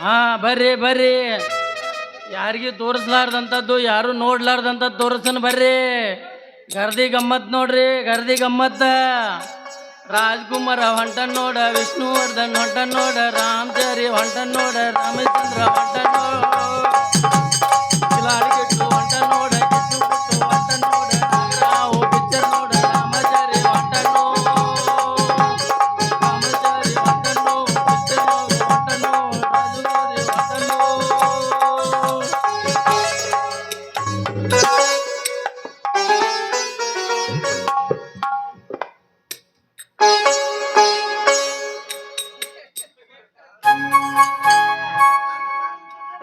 ಹಾ ಬರ್ರಿ ಬರ್ರಿ, ಯಾರಿಗೆ ತೋರಿಸ್ಲಾರ್ದಂಥದ್ದು ಯಾರು ನೋಡ್ಲಾರ್ದಂಥದ್ದು ತೋರಿಸನ್ ಬರ್ರಿ. ಗರ್ದಿ ಗಮ್ಮತ್ ನೋಡ್ರಿ, ಗರ್ದಿ ಗಮ್ಮತ್ತ. ರಾಜ್ಕುಮಾರ ಹೊಂಟನ್ ನೋಡ, ವಿಷ್ಣುವರ್ಧನ್ ಹೊಂಟನ್ ನೋಡ, ರಾಮಚಾರಿ ಹೊಂಟನ್ ನೋಡ, ರಾಮಚಂದ್ರ ಹೊಂಟನ್ ನೋಡ, ಕಿಲಾಡಿಗೆಟ್ಟು ಹೊಂಟನ್ ನೋಡ, ಕಿಟ್ಟು ಪುಟ್ಟು ಹೊಂಟನ್ ನೋಡ, ನಾಗರಾವು ಪಿಕ್ಚರ್ ನೋಡ, ರಾಮಚಾರಿ ಹೊಂಟನ್ ನೋಡ, ರಾಮಚಾರಿ ಹೊಂಟನ್ ನೋಡ, ಪಿಕ್ಚರ್ ಹೊಂಟನ್ ನೋಡ, ರಾಜುಗಾರಿ ಹೊಂಟನ್ ನೋಡ.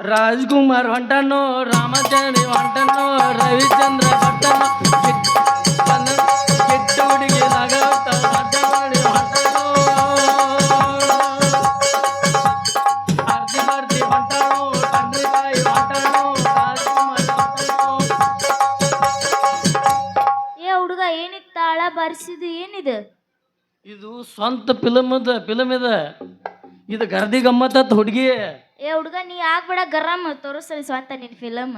ರಾಜ್ಕುಮಾರ್ ಹೊಂಟನು, ರಾಮಚಾರಿ ಹೊಂಟನು, ರವಿಚಂದ್ರ ಭಟ್ಟನು, ಕೆಟ್ಟ ಹುಡುಗಿ ನಗವತ್ತ ಹೊಂಟನು, ಆರ್ತಿ ಬರ್ತಿ ಹೊಂಟನು, ತಂಡ್ರಿಕಾಯಿ ಹೊಂಟನು, ರಾಜ್ಕುಮಾರ್ ಹೊಂಟನು. ಏ ಹುಡುಗ ಏನಿತ್ತು ತಾಳ ಬರ್ಸಿದ್ದು ಏನಿದು? ಇದು ಸ್ವಂತ ಫಿಲಮ್ ಇದೆ. ಇದು ಗರ್ದಿ ಗಮ್ಮತ್ತ ಹುಡುಗಿ. ಏ ಹುಡುಗ ನೀ ಆಗ್ಬೇಡ ಗರಂ ತೋರಿಸ್ತಾನೆ ಸ್ವಂತ ನಿನ್ ಫಿಲಮ್.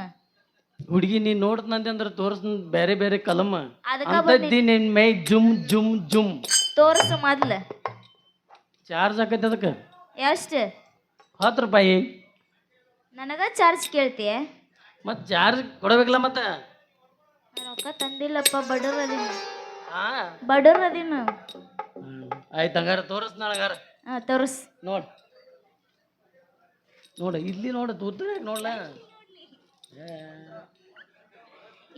ಹುಡುಗಿ ನೀ ನೋಡ್ತಂತೆ ಅಂದ್ರೆ ತೋರ್ಸ್ ಬೇರೆ ಬೇರೆ ಕಲಮ್ ಅದಕ್ಕ ಅಂತದ್ದಿ ನಿನ್ ಮೈ ಜುಮ್ ಜುಮ್ ಜುಮ್ ತೋರಿಸು ಮೊದ್ಲ. ಚಾರ್ಜ್ ಆಕೈತೆ ಅದಕ್ಕೆ ಎಷ್ಟು? 10 ರೂಪಾಯಿ. ನನಗ ಚಾರ್ಜ್ ಕೇಳ್ತೀಯ? ಮತ್ತೆ ಚಾರ್ಜ್ ಕೊಡಬೇಕಲ್ಲ ಮತ್ತೆ. ರೊಕ್ಕ ತಂದಿಲ್ಲಪ್ಪ, ಬಡವ್ರದಿನ ಹಾ ಬಡವ್ರದಿನ. ಆಯ್ತು ಹಂಗಾರ ತೋರಿಸ್ ನನಗಾರ. ತೋರಿಸ್ ನೋಡ್ ನೋಡ ಇಲ್ಲಿ ನೋಡ ತೂತ ನೋಡ್ಲ.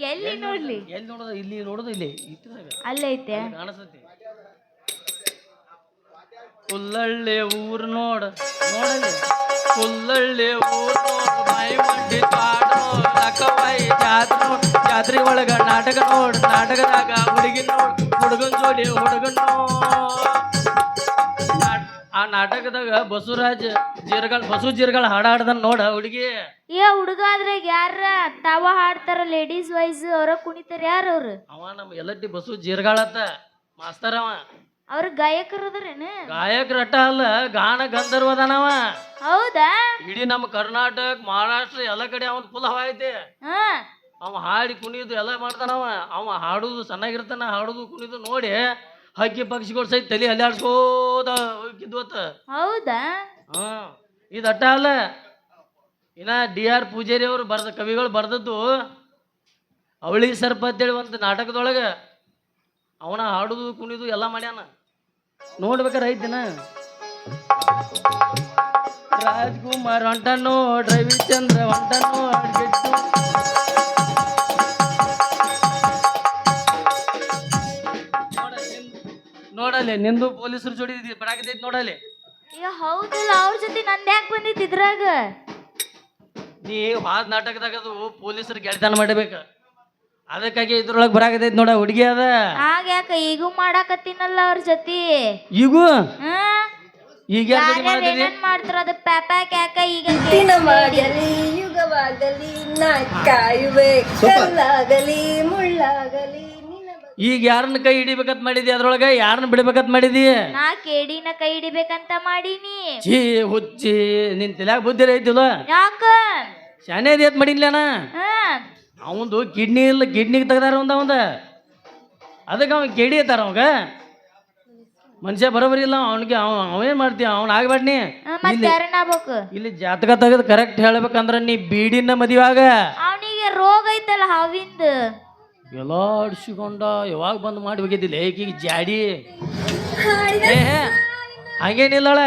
ಎಲ್ಲಿ ನೋಡ್ಲಿ? ಎಲ್ಲಿ ನೋಡೋದು? ಇಲ್ಲಿ ನೋಡೋದು, ಇಲ್ಲಿ ಇಟ್ಟಿದಾಗ ಅಲ್ಲೈತೆ ಕಾಣಿಸ್ತೈತಿ. ಹುಲ್ಲಳ್ಳಿ ಊರ್ ನೋಡ, ನೋಡಲ್ಲಿ ಹುಲ್ಲಳ್ಳಿ ಊರ್ ನೋಡ, ಬಾಯಿ ಮಂಡಿ ಕಾಡ್ ನೋಡ್, ಲಕ್ಕವಾಯಿ ಜಾತ್ರೆ ನೋಡ್, ಜಾತ್ರೆ ಒಳಗ ನಾಟಕ ನೋಡ್, ನಾಟಕದಾಗ ಹುಡುಗಿ ನೋಡ್, ಹುಡುಗನ್ ಜೋಡಿ ಹುಡುಗನ್ ನೋಡ್. ಆ ನಾಟಕದಾಗ ಬಸವರಾಜ್ ಜೀರ್ಗಳ ಹಾಡ ಹಾಡ್ದನ್ ನೋಡ ಹುಡುಗಿ. ಏ ಹುಡುಗ ಆದ್ರೆ ಯಾರ ತಾವ ಹಾಡ್ತಾರ ಲೇಡೀಸ್ ವೈಸ್ ಅವ್ರ ಕುಣಿತಾರ? ಯಾರ ಅವ್ರು? ಅವ ನಮ್ಮ ಎಲ್ಲಟ್ಟಿ ಬಸವ ಜೀರ್ಗಾಳತ್ತ ಮಾಸ್ತರ್. ಅವ ಅವ್ರ ಗಾಯಕರು ಅದಾರೇನು? ಗಾಯಕ ರಟ ಅಲ್ಲ, ಗಾನ ಗಂಧರ್ವದನವ. ಹೌದಾ? ಇಡೀ ನಮ್ಮ ಕರ್ನಾಟಕ ಮಹಾರಾಷ್ಟ್ರ ಎಲ್ಲ ಕಡೆ ಅವನ್ ಫುಲ್ ಹವಾ ಐತಿ. ಹಾ ಅವ ಹಾಡಿ ಕುಣಿದು ಎಲ್ಲ ಮಾಡ್ತಾನವ. ಅವ ಹಾಡುದು ಚೆನ್ನಾಗಿರ್ತಾನ, ಹಾಡುದು ಕುಣಿದು ನೋಡಿ ಹಕ್ಕಿ ಪಕ್ಷಿಗಳು ಸಹಿತ ತಲೆ ಅಲ್ಲಾಡ್ಸ್ಕೋದ ಹೋಗಿದ್ವತ್ತ. ಹೌದಾ? ಹಾ ಇದು ಅಟ್ಟ ಅಲ್ಲ, ಇನ್ನ DR ಪೂಜಾರಿ ಅವರು ಕವಿಗಳು ಬರ್ದದ್ದು ಅವಳಿ ಸರ್ಪ ಅಂತೇಳಿ ಒಂದು ನಾಟಕದೊಳಗೆ ಅವನ ಹಾಡುದು ಕುಣಿದು ಎಲ್ಲ ಮಾಡ್ಯಾನ. ನೋಡ್ಬೇಕಾರೆ ಐತಿನ. ರಾಜ್ಕುಮಾರ್ ಹೊಂಟನು, ರವಿಚಂದ್ರ ಹೊಂಟನು, ಅಡ್ಗೆಟ್ಟು ನೋಡಲ್ಲಿ ನಿಂದು ಪೊಲೀಸರು ಜೋಡಿ ಬರಾಕತೈತಿ ನೋಡಲ್ಲಿ. ಏ ಹೌದಲ್ಲ, ಅವ್ರ ಜೊತೆ ನಂದು ಯಾಕೆ ಬಂದಿತ್ತು ಇದ್ರಾಗ? ನೀ ಹಾದ್ ನಾಟಕದಾಗ ಅದು ಪೊಲೀಸರು ಗೆಳತನ ಮಾಡಬೇಕು, ಅದಕ್ಕಾಗಿ ಇದ್ರೊಳಗೆ ಬರಾಕತೈತಿ ನೋಡ ಹುಡುಗಿ ಅದ. ಆಗ ಯಾಕ ಈಗೂ ಮಾಡಾಕತ್ತೀನಲ್ಲ ಅವ್ರ ಜೊತೆ. ಈಗೂ ಈಗ ಏನೇನ್ ಮಾಡ್ತಾರ ಅದು ಪ್ಯಾಪ ಕ್ಯಾಕ ಈಗ ದಿನವಾಗಲಿ ಯುಗವಾಗಲಿ ನಾ ಕಾಯುವೆ, ಕಲ್ಲಾಗಲಿ ಮುಳ್ಳಾಗಲಿ. ಈಗ ಯಾರನ್ನ ಕೈ ಹಿಡಿಬೇಕಂತ ಮಾಡಿದಿ? ಅದ್ರೊಳಗ ಯಾರನ್ನ ಬಿಡ್ಬೇಕಂತ ಮಾಡಿದಿ? ನಾ ಕೇಡಿನ ಕೈ ಹಿಡಿಬೇಕಂತ ಮಾಡೀನಿ. ಛೀ ಹುಚ್ಚಿ, ನಿನ್ ತಲ್ಯಾಗ ಬುದ್ಧಿ ಐತಿಲ್ಲ. ಯಾಕ? ಶಾನೆ ಅದೇತ್ ಮಾಡಿನ್ಲೇನ. ಅವಂದು ಕಿಡ್ನಿ ಇಲ್ಲ, ಕಿಡ್ನಿಗೆ ತೆಗ್ದಾರ ಅವಂದ. ಅದಕ್ಕೆ ಅವ ಕೇಡಿ ಐತಾರ ಅವಾಗ. ಮನುಷ್ಯ ಬರೋಬರಿ ಇಲ್ಲ ಅವನಿಗೆ. ಅವೇನ್ ಮಾಡ್ತೀಯ? ಅವ್ನ ಆಗ್ಬೇಡ್ನಿ. ಮತ್ತೆ ಯಾರನ್ನ ಆಗ್ಬೇಕು? ಇಲ್ಲಿ ಜಾತಕ ತೆಗೆದು ಕರೆಕ್ಟ್ ಹೇಳ್ಬೇಕಂದ್ರ ನೀ ಬೀಡಿನ ಮದುವಾಗ. ಅವನಿಗೆ ರೋಗ ಐತಲ್ಲ ಹಾವಿಂದ. ಎಲ್ಲ ಅಡ್ಸಿಕೊಂಡ ಯಾವಾಗ ಬಂದು ಮಾಡಿ ಹೋಗಿದ್ದಿಲ್ಲ ಏಕೀಗ ಜಾಡಿ. ಹಂಗೇನಿಲ್ಲಳ,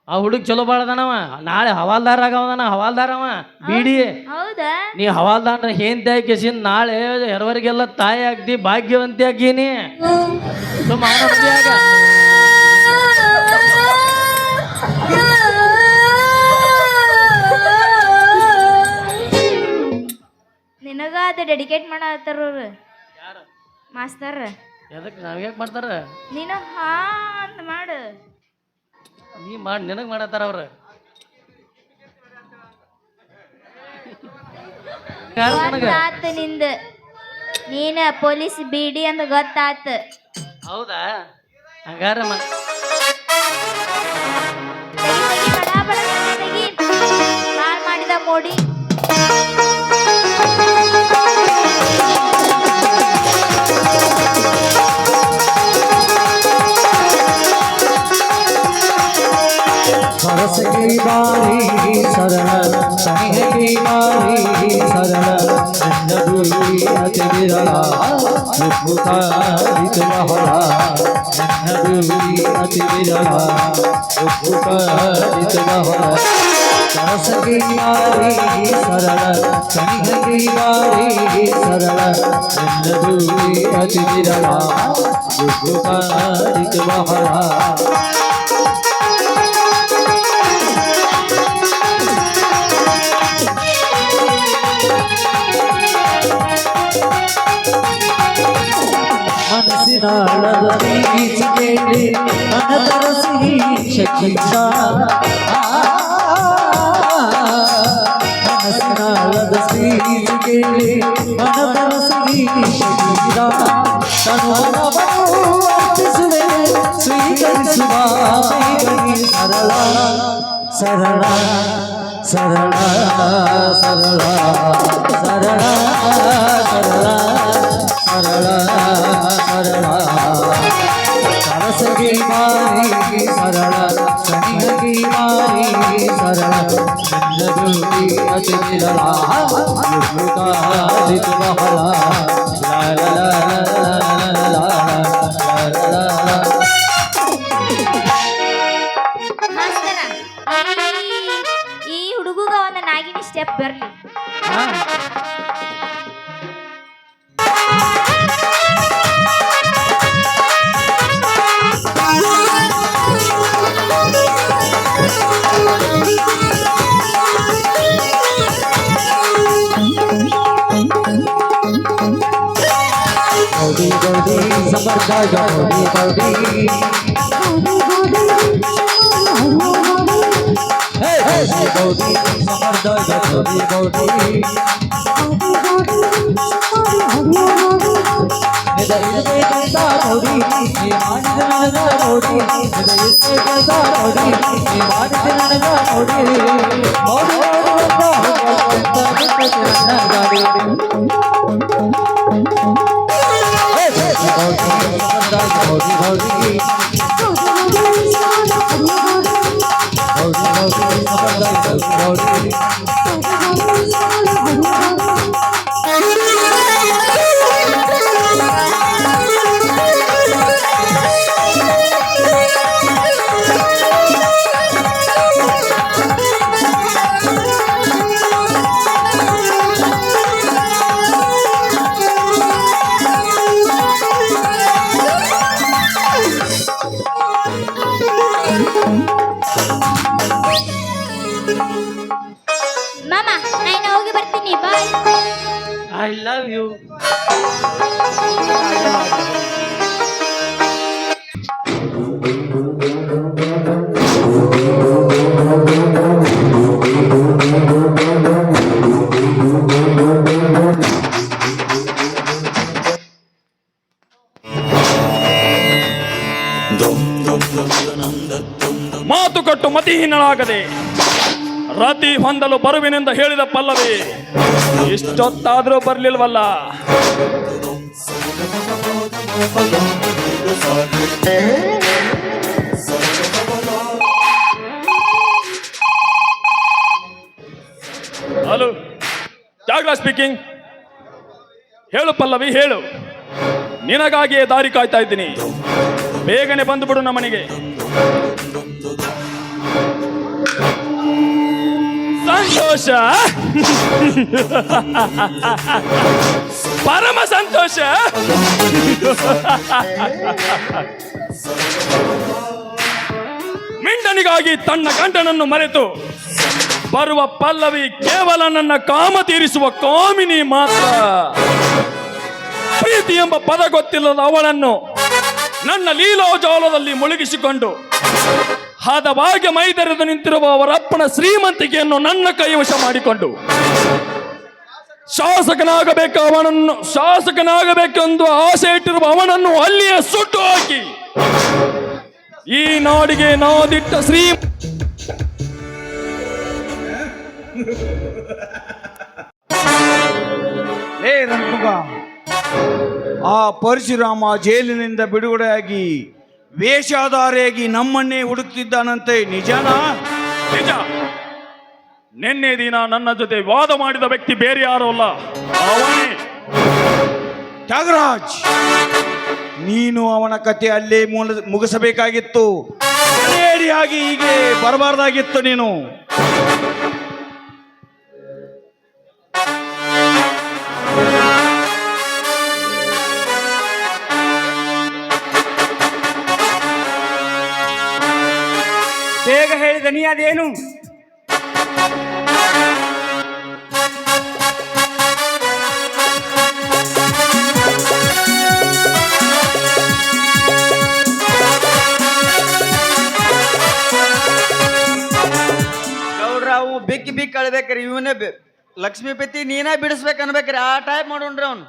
ಆ ಹುಡುಗ ಚಲೋ ಬಾಳದನವ. ನಾಳೆ ಹವಾಲ್ದಾರ ಆಗವದಾನ, ಹವಾಲ್ದಾರ ಅವ ಬೀಡಿ. ಹೌದಾ? ನೀ ಹವಾಲ್ದಾರ ಹೇಂತಿ ಹಾಕಿಸಿನ್ ನಾಳೆ ಎರವರಿಗೆಲ್ಲ ತಾಯಿ ಆಗ್ದಿ, ಭಾಗ್ಯವಂತಿ ಆಗೀನಿ. ತುಂಬ ಅವನ ಮದುವೆಯಾಗ ನಿನಗ ಅದ ಡೆಡಿಕೇಟ್ ಮಾಡತ್ತಾರ ಅವ್ರು ಮಾಸ್ತರ್. ಎದಕ್ಕೆ ನಾವ್ ಯಾಕೆ ಮಾಡ್ತಾರ? ನೀನು ಹಾ ಅಂತ ಮಾಡು. ನೀ ಮಾಡಿ ನಿನಗೆ ಮಾಡತ್ತಾರ ಅವ್ರ. ಗೊತ್ತಾತ ನಿಂದ, ನೀನ ಪೊಲೀಸ್ ಬಿಡಿ ಅಂತ ಗೊತ್ತಾತ. ಹೌದಾ? ಹಂಗಾರ ತೆಗಿ, ಬಡ ಬಡ ತೆಗಿ. ಸರಸಗಿ ಬಾರಿ ಸರಳ ಸನಿಹಗಿ ಬಾರಿ ಸರಳ ನನ್ನದು ಅತಿ ವಿರಳ ಉಪ್ಪುಕಾರಿತು ಬಹಳ ನನ್ನದು ಅತಿ ವಿರಳ ಉಪ್ಪುಕಾರಿತು ಬಹಳ ಸರಸಗಿ ಬಾರಿ ಸರಳ ಸನಿಹಗಿ ಬಾರಿ ಸರಳ ನನ್ನದು ಅತಿ ವಿರಳ ಉಪ್ಪುಕಾರಿತು ಬಹಳ ಮನಸ್ಸಿನಾಳದ ಬೀಚಿಗೆಯಲ್ಲಿ ಮನದರ ಸಿಹಿ ಶಕ್ತಿಯಿಂದ ಮನಸ್ಸಿನಾಳದ ಬೀಚಿಗೆಯಲ್ಲಿ ಮನದರ ಸಿಹಿ ಶಕ್ತಿಯಿಂದ ತನುವನವನ್ನು ಅರ್ಪಿಸುವೆ ಸ್ವೀಕರಿಸುವ ಸರಳ ಸರಳ ಸರಳ ಸರಳ ಸರಳ ಸರಳ ಸರಳ ಸರಳ ಸರಸಗಿ ಮಾರಿ ಸರಳ ಸನಿಹಗಿ ಮಾರಿ ಸರಳ ನನ್ನದು ಅತಿ ವಿರಳ ಉಪ್ಪುಕಾರಿತು ಬಹಳ ಲ ಲ ಲ ಲ ಲ ಲ ಲ. ಮಾಸ್ತರ, ಈ ಹುಡುಗಗ ಒಂದು ನಾಗಿನಿ ಸ್ಟೆಪ್ ಬರ್ಲಿ. ಗೌಡಿ ಗೌಡಿ ಸಮರ್ಥ ಗೌಡಿ ಗೌಡಿ ಗೌಡಿ ಸಮರ್ಥ ಗೌಡಿ ಗೌಡಿ ಗೌಡಿ ನೀ ಮಾಡಿದ ನನಗ ಗೌಡಿ ಗೌಡಿ ನೀ ಮಾಡಿದ ನನಗ ಗೌಡಿ ಗೌಡಿ ಮಾಮ, ನಾನು ಹೋಗಿ ಬರ್ತೀನಿ. ಬಾಯ್. I love you. ಮಾತುಕಟ್ಟು ಮತಿಹೀನಳಾಗದೆ ರತಿ ಹೊಂದಲು ಬರುವಿನೆಂದು ಹೇಳಿದ ಪಲ್ಲವಿ ಇಷ್ಟೊತ್ತಾದ್ರೂ ಬರ್ಲಿಲ್ವಲ್ಲ. ಹಲೋ, ಜಾಗ್ರ ಸ್ಪೀಕಿಂಗ್. ಹೇಳು ಪಲ್ಲವಿ, ಹೇಳು. ನಿನಗಾಗಿಯೇ ದಾರಿ ಕಾಯ್ತಾ ಇದ್ದೀನಿ. ಬೇಗನೆ ಬಂದುಬಿಡು ನಮ್ಮನೆಗೆ. ಸಂತೋಷ, ಪರಮ ಸಂತೋಷ. ಮಿಂಡನಿಗಾಗಿ ತನ್ನ ಗಂಡನನ್ನು ಮರೆತು ಬರುವ ಪಲ್ಲವಿ ಕೇವಲ ನನ್ನ ಕಾಮ ತೀರಿಸುವ ಕಾಮಿನಿ ಮಾತ್ರ. ಪ್ರೀತಿ ಎಂಬ ಪದ ಗೊತ್ತಿಲ್ಲದ ಅವಳನ್ನು ನನ್ನ ಲೀಲಾಜಾಲದಲ್ಲಿ ಮುಳುಗಿಸಿಕೊಂಡು ಹದವಾಗಿ ಮೈದರೆದು ನಿಂತಿರುವ ಅವರಪ್ಪನ ಶ್ರೀಮಂತಿಕೆಯನ್ನು ನನ್ನ ಕೈವಶ ಮಾಡಿಕೊಂಡು ಶಾಸಕನಾಗಬೇಕೆಂದು ಆಸೆ ಇಟ್ಟಿರುವ ಅವನನ್ನು ಅಲ್ಲಿಯೇ ಸುಟ್ಟು ಹಾಕಿ ಈ ನಾಡಿಗೆ ನಾದಿಟ್ಟ ಲೇ ರಂಗುಗ, ಆ ಪರಶುರಾಮ ಜೈಲಿನಿಂದ ಬಿಡುಗಡೆಯಾಗಿ ವೇಷಧಾರಿಯಾಗಿ ನಮ್ಮನ್ನೇ ಹುಡುಕ್ತಿದ್ದಾನಂತೆ, ನಿಜನಾ? ನಿಜ. ನಿನ್ನೆ ದಿನ ನನ್ನ ಜೊತೆ ವಾದ ಮಾಡಿದ ವ್ಯಕ್ತಿ ಬೇರೆ ಯಾರೂ ಅಲ್ಲ, ಅವನೇ. ತ್ಯಾಗರಾಜ್, ನೀನು ಅವನ ಕತೆ ಅಲ್ಲೇ ಮುಗಿಸಬೇಕಾಗಿತ್ತು. ನೇಡಿಯಾಗಿ ಹೀಗೆ ಬರಬಾರ್ದಾಗಿತ್ತು ನೀನು. ಬೇಗ ಹೇಳಿದ ನೀ ಅದೇನು? ಗೌಡ್ರ ಅವು ಬಿಕ್ಕಿ ಬಿಕ್ಕಿ ಅಳ್ಬೇಕ್ರಿ. ಇವನೇ ಲಕ್ಷ್ಮೀಪತಿ ನೀನೇ ಬಿಡಿಸ್ಬೇಕು ಅನ್ಬೇಕ್ರಿ. ಆ ಟೈಪ್ ಮಾಡೋಣ್ರಿ ಅವ್ನು.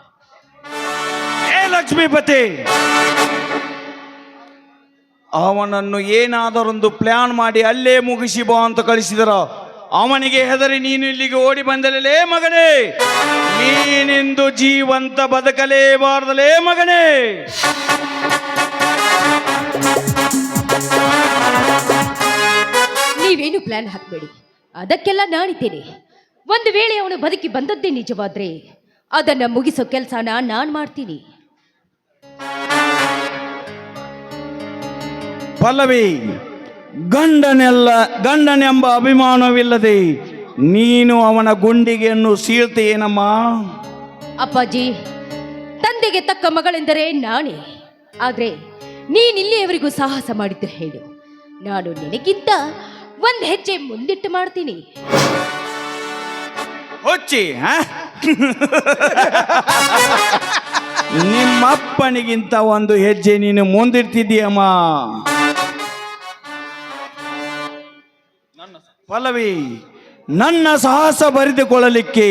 ಏ ಲಕ್ಷ್ಮೀಪತಿ, ಅವನನ್ನು ಏನಾದರೊಂದು ಪ್ಲಾನ್ ಮಾಡಿ ಅಲ್ಲೇ ಮುಗಿಸಿ ಬಾ ಅಂತ ಕಳಿಸಿದರ ಅವನಿಗೆ ಹೆದರಿ ನೀನು ಇಲ್ಲಿಗೆ ಓಡಿ ಬಂದಲೇ ಮಗನೇ. ನೀನಿಂದು ಜೀವಂತ ಬದುಕಲೇಬಾರ್ದಲೇ ಮಗನೇ. ನೀವೇನು ಪ್ಲಾನ್ ಹಾಕಬೇಡಿ, ಅದಕ್ಕೆಲ್ಲ ನಾನಿದ್ದೇನೆ. ಒಂದು ವೇಳೆ ಅವನು ಬದುಕಿ ಬಂದದ್ದೇ ನಿಜವಾದ್ರೆ ಅದನ್ನ ಮುಗಿಸೋ ಕೆಲಸನ ನಾನು ಮಾಡ್ತೀನಿ. ಪಲ್ಲವಿ, ಗಂಡನೆಂಬ ಅಭಿಮಾನವಿಲ್ಲದೆ ನೀನು ಅವನ ಗುಂಡಿಗೆಯನ್ನು ಸೀಳ್ತೇನಮ್ಮ? ಅಪ್ಪಾಜಿ, ತಂದೆಗೆ ತಕ್ಕ ಮಗಳೆಂದರೆ ನಾನೇ. ಆದ್ರೆ ನೀನಿಲ್ಲಿಯವರೆಗೂ ಸಾಹಸ ಮಾಡಿದ್ದು ಹೇಳು, ನಾನು ನಿನಗಿಂತ ಒಂದು ಹೆಜ್ಜೆ ಮುಂದಿಟ್ಟು ಮಾಡ್ತೀನಿ. ಹೊಚ್ಚಿ, ನಿಮ್ಮಪ್ಪನಿಗಿಂತ ಒಂದು ಹೆಜ್ಜೆ ನೀನು ಮುಂದಿಡ್ತಿದ್ದೀಯಮ್ಮ. ಪಲ್ಲವಿ, ನನ್ನ ಸಾಹಸ ಬರೆದುಕೊಳ್ಳಲಿಕ್ಕೆ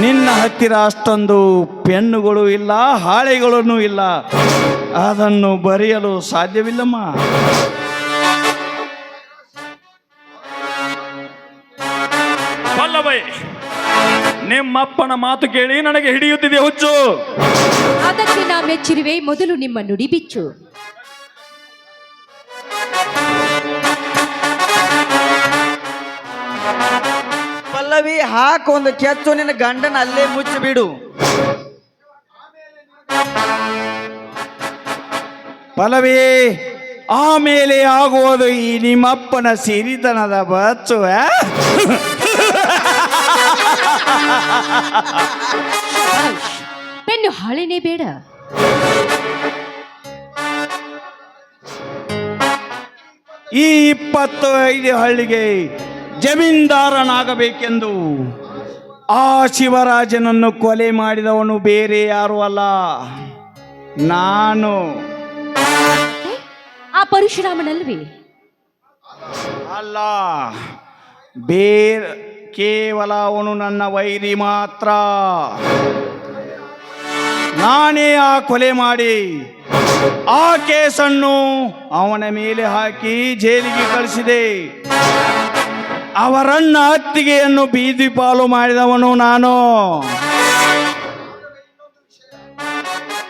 ನಿನ್ನ ಹತ್ತಿರ ಅಷ್ಟೊಂದು ಪೆನ್ನುಗಳು ಇಲ್ಲ, ಹಾಳೆಗಳೂ ಇಲ್ಲ. ಅದನ್ನು ಬರೆಯಲು ಸಾಧ್ಯವಿಲ್ಲಮ್ಮ. ಪಲ್ಲವಿ, ನಿಮ್ಮಪ್ಪನ ಮಾತು ಕೇಳಿ ನನಗೆ ಹಿಡಿಯುತ್ತಿದೆ ಹುಚ್ಚು. ಅದಕ್ಕೆ ನಾ ಮೆಚ್ಚಿರುವೆ. ಮೊದಲು ನಿಮ್ಮ ನುಡಿ ಬಿಚ್ಚು. ಪಲ್ಲವಿ, ಹಾಕ ಒಂದು ಕೆಚ್ಚು ನಿನ್ನ ಗಂಡನ ಅಲ್ಲೇ ಮುಚ್ಚಿ ಬಿಡು. ಪಲ್ಲವಿ, ಆಮೇಲೆ ಆಗುವುದು ಈ ನಿಮ್ಮಪ್ಪನ ಸಿರಿತನದ ಬಚ್ಚು. ಪೆನ್ನು ಹಾಳೆನೇ ಬೇಡ. ಈ 25 ಹಳ್ಳಿಗೆ ಜಮೀನ್ದಾರನಾಗಬೇಕೆಂದು ಆ ಶಿವರಾಜನನ್ನು ಕೊಲೆ ಮಾಡಿದವನು ಬೇರೆ ಯಾರು ಅಲ್ಲ, ನಾನು. ಆ ಪರಶುರಾಮನಲ್ವೇ? ಅಲ್ಲ, ಕೇವಲ ಅವನು ನನ್ನ ವೈರಿ ಮಾತ್ರ. ನಾನೇ ಆ ಕೊಲೆ ಮಾಡಿ ಆ ಕೇಸನ್ನು ಅವನ ಮೇಲೆ ಹಾಕಿ ಜೈಲಿಗೆ ಕಳಿಸಿದೆ. ಅವರನ್ನ ಅತ್ತಿಗೆಯನ್ನು ಬೀದಿ ಪಾಲು ಮಾಡಿದವನು ನಾನು.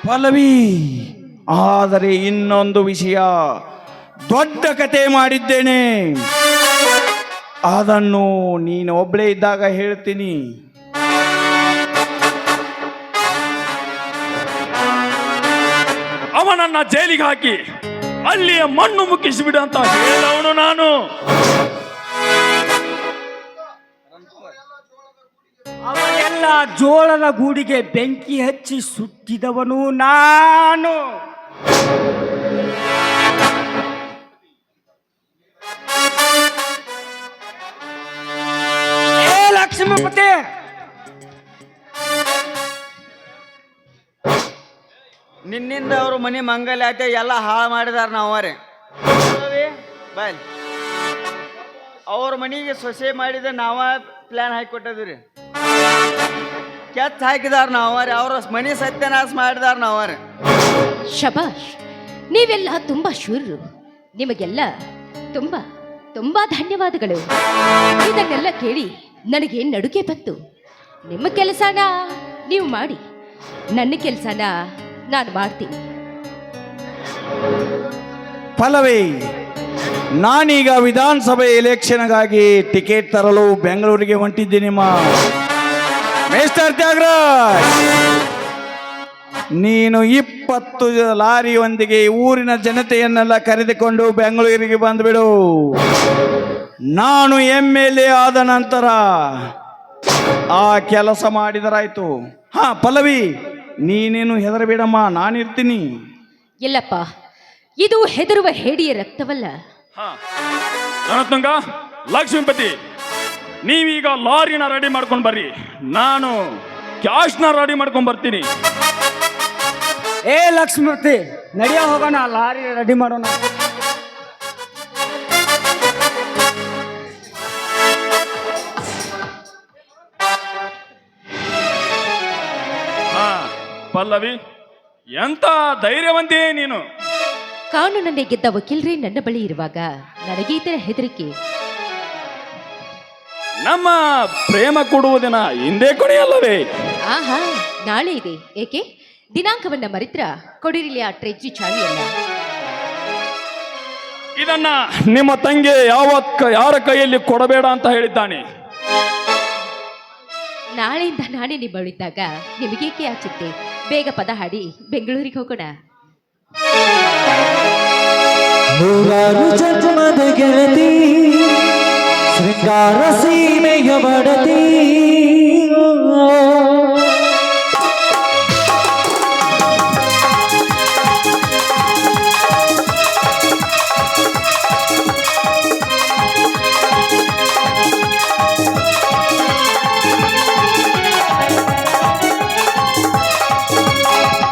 ಪಲ್ಲವಿ, ಆದರೆ ಇನ್ನೊಂದು ವಿಷಯ, ದೊಡ್ಡ ಕತೆ ಮಾಡಿದ್ದೇನೆ. ಅದನ್ನು ನೀನು ಒಬ್ಬಳೇ ಇದ್ದಾಗ ಹೇಳ್ತೀನಿ. ಅವನನ್ನ ಜೈಲಿಗೆ ಹಾಕಿ ಅಲ್ಲಿಯ ಮಣ್ಣು ಮುಕ್ಕಿಸಿಬಿಡು ಅಂತ ಹೇಳವನು ನಾನು. ಅವನೆಲ್ಲ ಜೋಳದ ಗೂಡಿಗೆ ಬೆಂಕಿ ಹಚ್ಚಿ ಸುಟ್ಟಿದವನು ನಾನು. ಏ ಲಕ್ಷ್ಮೀಪತಿ, ನಿನ್ನಿಂದ ಅವ್ರ ಮನೆ ಮಂಗಲ್ಯ ಆಯ್ತು, ಎಲ್ಲ ಹಾಳು ಮಾಡಿದಾರ ನಾವರೇ. ಬಾಯ್, ಅವ್ರ ಮನೆಗೆ ಸೊಸೆ ಮಾಡಿದ ನಾವ ಪ್ಲಾನ್ ಹಾಕಿ ಕೊಟ್ಟಿದ್ರಿ. ಕೆಚ್ಚ ಹಾಕಿದಾರ ನಾವರೇ, ಅವ್ರ ಮನೆ ಸತ್ಯನಾಶ ಮಾಡಿದಾರ ನಾವರೇ. ಶಬಾಷ್, ನೀವೆಲ್ಲ ತುಂಬಾ ಶೂರರು. ನಿಮಗೆಲ್ಲ ತುಂಬಾ ತುಂಬಾ ಧನ್ಯವಾದಗಳು. ಇದನ್ನೆಲ್ಲ ಕೇಳಿ ನನಗೆ ನಡುಗೆ ಬಂತು. ನಿಮ್ಮ ಕೆಲಸನ ನೀವು ಮಾಡಿ, ನನ್ನ ಕೆಲಸನ ನಾನು ಮಾಡ್ತೀನಿ. ಪಲ್ಲವಿ, ನಾನೀಗ ವಿಧಾನಸಭೆ ಎಲೆಕ್ಷನ್ಗಾಗಿ ಟಿಕೆಟ್ ತರಲು ಬೆಂಗಳೂರಿಗೆ ಹೊಂಟಿದ್ದೀನಿ ಮಿಸ್ಟರ್ ತ್ಯಾಗರಾಜ್. ನೀನು 20 ಲಾರಿಯೊಂದಿಗೆ ಊರಿನ ಜನತೆಯನ್ನೆಲ್ಲ ಕರೆದುಕೊಂಡು ಬೆಂಗಳೂರಿಗೆ ಬಂದುಬಿಡು. ನಾನು MLA ಆದ ನಂತರ ಆ ಕೆಲಸ ಮಾಡಿದರಾಯ್ತು. ಹಾ ಪಲ್ಲವಿ, ನೀನೇನು ಹೆದರಬೇಡಮ್ಮ, ನಾನಿರ್ತೀನಿ. ಇಲ್ಲಪ್ಪ, ಇದು ಹೆದರುವ ಹೇಡಿಯ ರಕ್ತವಲ್ಲ. ರಣತುಂಗ, ಲಕ್ಷ್ಮೀಪತಿ, ನೀವೀಗ ಲಾರಿನ ರೆಡಿ ಮಾಡ್ಕೊಂಡು ಬರ್ರಿ, ನಾನು ಕ್ಯಾಶ್ನ ರೆಡಿ ಮಾಡ್ಕೊಂಡು ಬರ್ತೀನಿ. ಏ ಲಕ್ಷ್ಮೀಪತಿ, ನಡಿಯ ಹೋಗೋಣ, ಲಾರಿ ರೆಡಿ ಮಾಡೋಣ. ಪಲ್ಲವಿ, ಎಂತ ಧೈರ್ಯವಂತೆ ನೀನು. ಕಾನೂನನ್ನೇ ಗೆದ್ದ ವಕೀಲರೇ ನನ್ನ ಬಳಿ ಇರುವಾಗ ನನಗೆ ಈ ತರ ಹೆದರಿಕೆ? ನಮ್ಮ ಪ್ರೇಮ ಕೊಡುವುದಿನ ಹಿಂದೆ ಕೊನೆಯಲ್ಲವೇ? ಆಹಾ, ನಾಳೆ ಇದೆ. ಏಕೆ ದಿನಾಂಕವನ್ನ ಮರಿತ್ರ? ಕೊಡಿರಿಲಿ ಆ ಟ್ರೆಜ್ಜಿ ಚಾವಿಯಲ್ಲ. ಇದನ್ನ ನಿಮ್ಮ ತಂಗಿ ಯಾರ ಕೈಯಲ್ಲಿ ಕೊಡಬೇಡ ಅಂತ ಹೇಳಿದ್ದಾನೆ. ನಾಳೆಯಿಂದ ನಾನೇ ನಿಮ್ಮ ಬಳಿದ್ದಾಗ ನಿಮಗೇಕೆ ಆಚಿತ್ತೆ? ಬೇಗ ಪದ ಹಾಡಿ ಬೆಂಗಳೂರಿಗೆ ಹೋಗೋಣ. ನೂರಾರು ಜನ್ಮದ ಗೆಳತಿ, ಶೃಂಗಾರ ಸೀಮೆಯ ಬಡತಿ,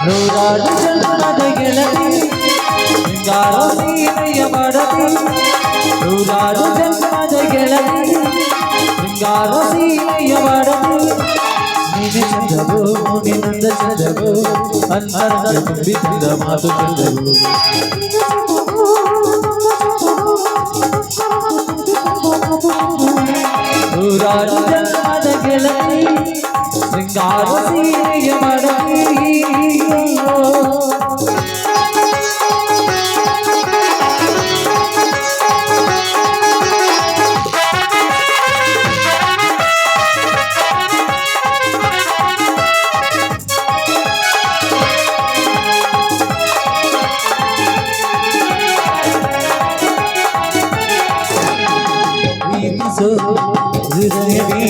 ನೂರಾರು ಜನ್ಮದ ಗೆಳತಿ, ಶೃಂಗಾರ ಸೀಮೆಯ ಬಡತಿ, ನೂರಾರು ಜನ್ಮದ ಗೆಳತಿ, ಶೃಂಗಾರ ಸೀಮೆಯ ಬಡತಿ. ನೀನೆ ಚಂದವು, ನಿನ್ನಂದ ಚಂದವು, ಅಂತರದ ತುಂಬಿದ ಮಾತು ಚಂದವು. ನೂರಾರು ಜನ್ಮದ ಗೆಳತಿ, ಶೃಂಗಾರ ಸೀಮೆಯ ಬಡತಿ. ಪ್ರೀತಿಸೋ ಹೃದಯವೇ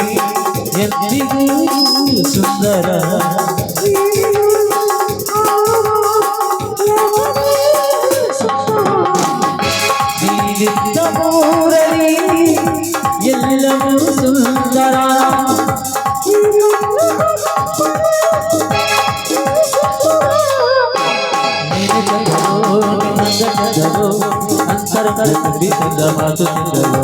ಎಂದಿಗೂ ಸುಂದರ, ನೀನಿದ್ದ ಮೂರಲಿ ಎಲ್ಲವೂ ಸುಂದರ. ನೀನು ಚಂದವೋ, ನಿನ್ನಂದ ಚಂದವೋ, ಅಂತರದ ತುಂಬಿದ ಮಾತು ಚಂದವೋ.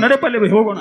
ನಡೆ ಪಲ್ಲವಿ, ಹೋಗೋಣ.